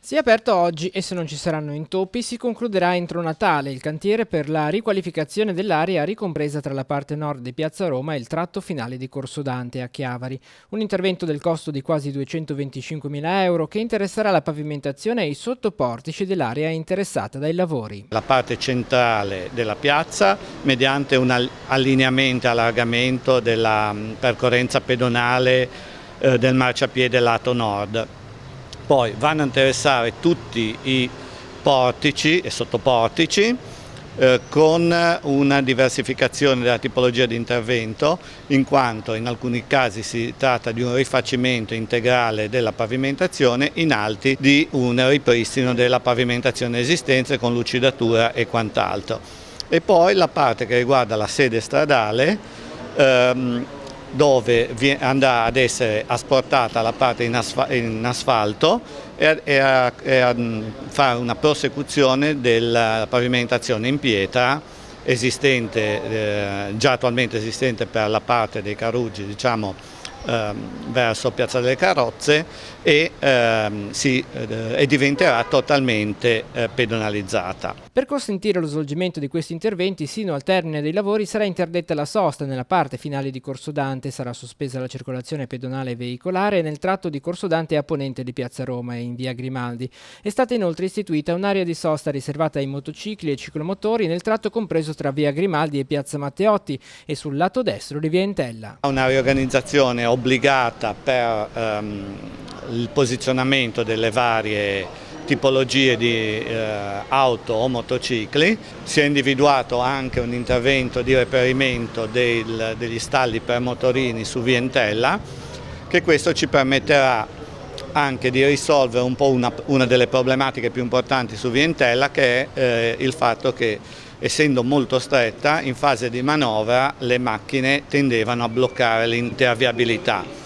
Si è aperto oggi e se non ci saranno intoppi si concluderà entro Natale il cantiere per la riqualificazione dell'area ricompresa tra la parte nord di Piazza Roma e il tratto finale di Corso Dante a Chiavari. Un intervento del costo di quasi 225.000 euro che interesserà la pavimentazione e i sottoportici dell'area interessata dai lavori. La parte centrale della piazza mediante un allineamento e allargamento della percorrenza pedonale del marciapiede lato nord. Poi vanno a interessare tutti i portici e sottoportici con una diversificazione della tipologia di intervento, in quanto in alcuni casi si tratta di un rifacimento integrale della pavimentazione, in altri di un ripristino della pavimentazione esistente con lucidatura e quant'altro. E poi la parte che riguarda la sede stradale, dove andrà ad essere asportata la parte in asfalto e a fare una prosecuzione della pavimentazione in pietra esistente, già attualmente esistente per la parte dei Caruggi, diciamo, verso Piazza delle Carrozze e diventerà totalmente pedonalizzata. Per consentire lo svolgimento di questi interventi, sino al termine dei lavori sarà interdetta la sosta nella parte finale di Corso Dante, sarà sospesa la circolazione pedonale e veicolare nel tratto di Corso Dante a ponente di Piazza Roma e in via Grimaldi. È stata inoltre istituita un'area di sosta riservata ai motocicli e ciclomotori nel tratto compreso tra via Grimaldi e piazza Matteotti e sul lato destro di via Entella. Una riorganizzazione obbligata per il posizionamento delle varie tipologie di auto o motocicli. Si è individuato anche un intervento di reperimento degli stalli per motorini su via Entella, che questo ci permetterà anche di risolvere un po' una delle problematiche più importanti su via Entella, che è il fatto che, essendo molto stretta, in fase di manovra le macchine tendevano a bloccare l'intera viabilità.